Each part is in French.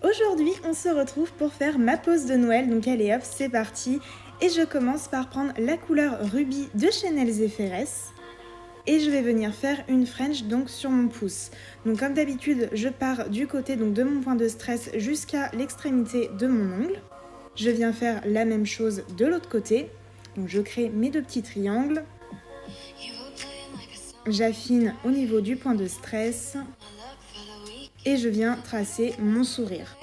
Aujourd'hui, on se retrouve pour faire ma pause de Noël, donc allez hop, c'est parti. Et je commence par prendre la couleur rubis de Chanel Zephyrès. Et je vais venir faire une French donc sur mon pouce. Donc comme d'habitude, je pars du côté donc de mon point de stress jusqu'à l'extrémité de mon ongle. Je viens faire la même chose de l'autre côté. Donc je crée mes deux petits triangles. J'affine au niveau du point de stress. Et je viens tracer mon sourire.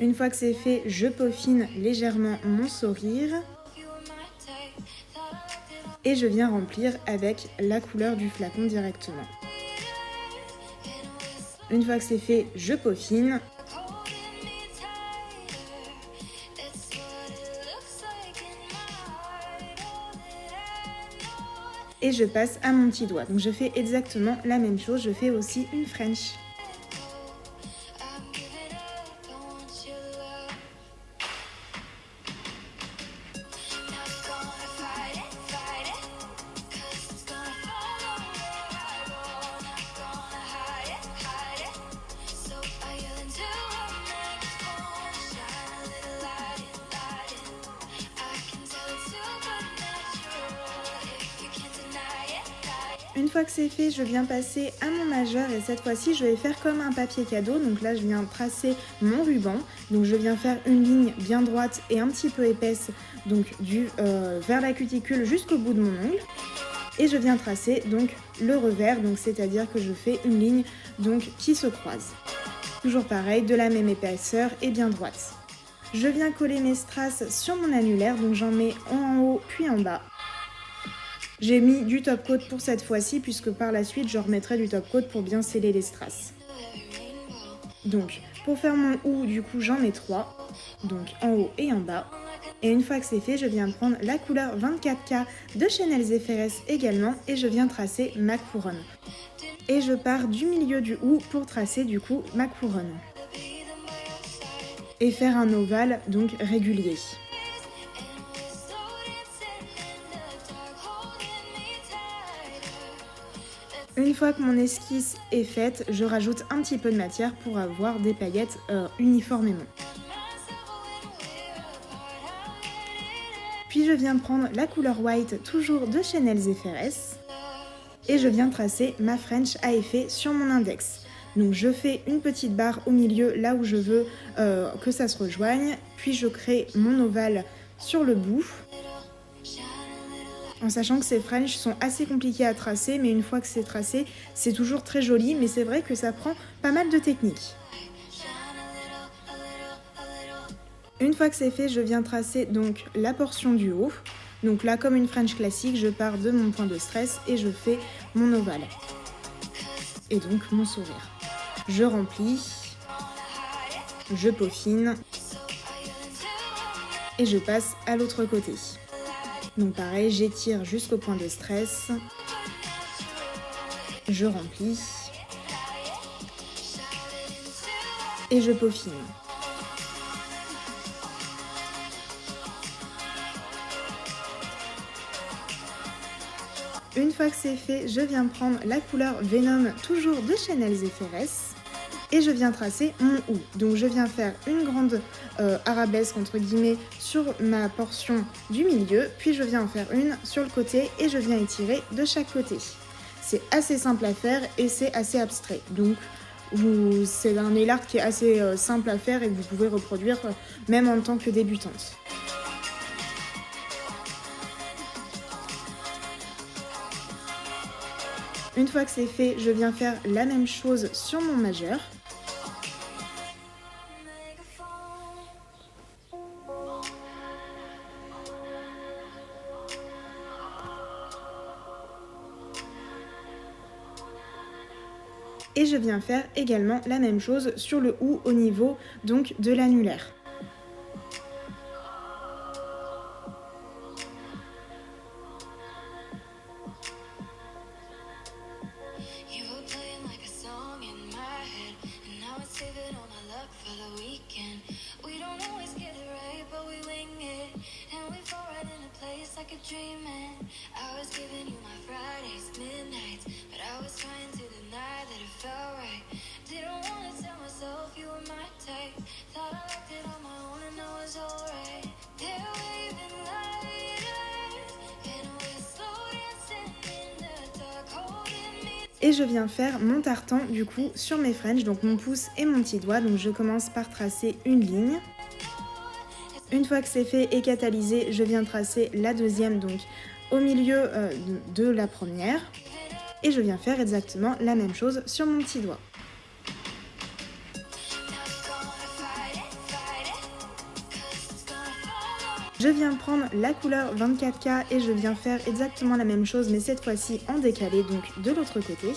Une fois que c'est fait, je peaufine légèrement mon sourire et je viens remplir avec la couleur du flacon directement. Une fois que c'est fait, je peaufine. Et je passe à mon petit doigt. Donc je fais exactement la même chose, je fais aussi une French. Une fois que c'est fait, je viens passer à mon majeur et cette fois-ci, je vais faire comme un papier cadeau. Donc là, je viens tracer mon ruban. Donc je viens faire une ligne bien droite et un petit peu épaisse, donc vers la cuticule jusqu'au bout de mon ongle. Et je viens tracer donc le revers, donc c'est-à-dire que je fais une ligne donc qui se croise. Toujours pareil, de la même épaisseur et bien droite. Je viens coller mes strass sur mon annulaire, donc j'en mets en haut puis en bas. J'ai mis du top coat pour cette fois-ci puisque par la suite je remettrai du top coat pour bien sceller les strass. Donc pour faire mon OU, du coup j'en mets 3, donc en haut et en bas. Et une fois que c'est fait, je viens prendre la couleur 24K de Chanel Zephyrès également et je viens tracer ma couronne. Et je pars du milieu du OU pour tracer du coup ma couronne. Et faire un ovale donc régulier. Une fois que mon esquisse est faite, je rajoute un petit peu de matière pour avoir des paillettes uniformément. Puis je viens prendre la couleur white, toujours de Chanel Zephyrès, et je viens tracer ma French à effet sur mon index. Donc je fais une petite barre au milieu, là où je veux que ça se rejoigne, puis je crée mon ovale sur le bout. En sachant que ces French sont assez compliqués à tracer, mais une fois que c'est tracé, c'est toujours très joli, mais c'est vrai que ça prend pas mal de technique. Une fois que c'est fait, je viens tracer donc la portion du haut. Donc là, comme une French classique, je pars de mon point de stress et je fais mon ovale. Et donc mon sourire. Je remplis, je peaufine et je passe à l'autre côté. Donc pareil, j'étire jusqu'au point de stress, je remplis et je peaufine. Une fois que c'est fait, je viens prendre la couleur Venom, toujours de Chanel Zephyrès, et je viens tracer mon OU. Donc je viens faire une grande arabesque entre guillemets sur ma portion du milieu, puis je viens en faire une sur le côté et je viens étirer de chaque côté. C'est assez simple à faire et c'est assez abstrait. Donc c'est un nail art qui est assez simple à faire et que vous pouvez reproduire même en tant que débutante. Une fois que c'est fait, je viens faire la même chose sur mon majeur. Et je viens faire également la même chose sur le OU au niveau donc de l'annulaire. Et je viens faire mon tartan du coup sur mes French, donc mon pouce et mon petit doigt. Donc je commence par tracer une ligne. Une fois que c'est fait et catalysé, je viens tracer la deuxième, donc au milieu de la première. Et je viens faire exactement la même chose sur mon petit doigt. Je viens prendre la couleur 24K et je viens faire exactement la même chose, mais cette fois-ci en décalé, donc de l'autre côté.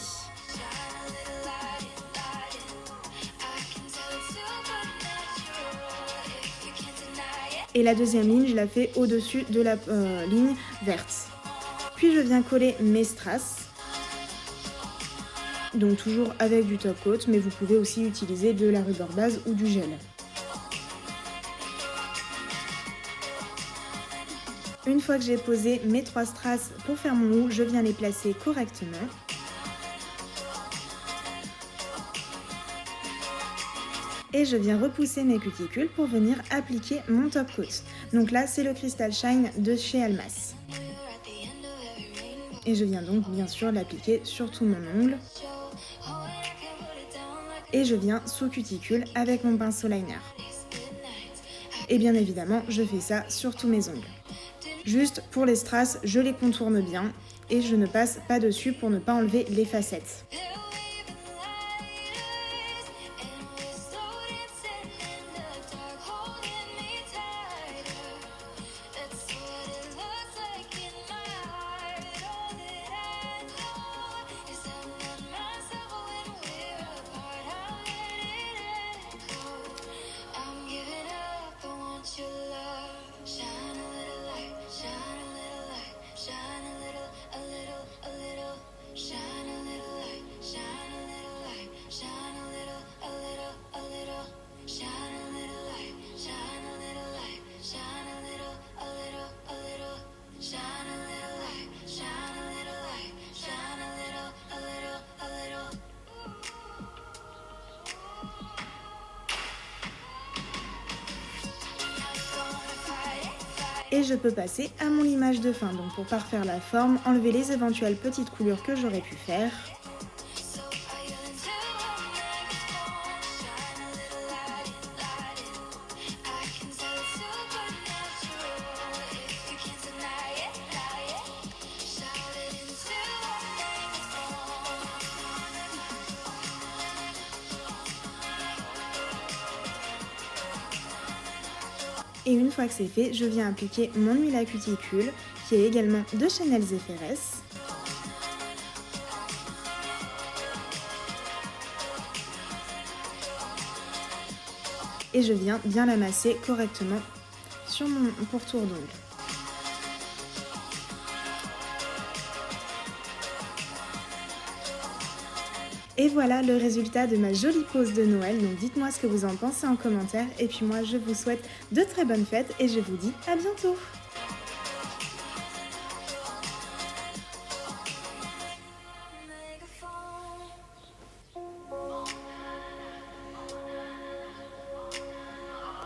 Et la deuxième ligne, je la fais au-dessus de la ligne verte. Puis je viens coller mes strass. Donc toujours avec du top coat, mais vous pouvez aussi utiliser de la rubber base ou du gel. Une fois que j'ai posé mes 3 strass pour faire mon haut, je viens les placer correctement. Et je viens repousser mes cuticules pour venir appliquer mon top coat. Donc là, c'est le Crystal Shine de chez Almas. Et je viens donc bien sûr l'appliquer sur tout mon ongle. Et je viens sous cuticule avec mon pinceau liner. Et bien évidemment, je fais ça sur tous mes ongles. Juste pour les strass, je les contourne bien et je ne passe pas dessus pour ne pas enlever les facettes. Et je peux passer à mon limage de fin. Donc pour parfaire la forme, enlever les éventuelles petites coulures que j'aurais pu faire. Et une fois que c'est fait, je viens appliquer mon huile à cuticule, qui est également de chez Nails & Ferress. Et je viens bien la masser correctement sur mon pourtour d'ongle. Et voilà le résultat de ma jolie pose de Noël, donc dites-moi ce que vous en pensez en commentaire et puis moi je vous souhaite de très bonnes fêtes et je vous dis à bientôt.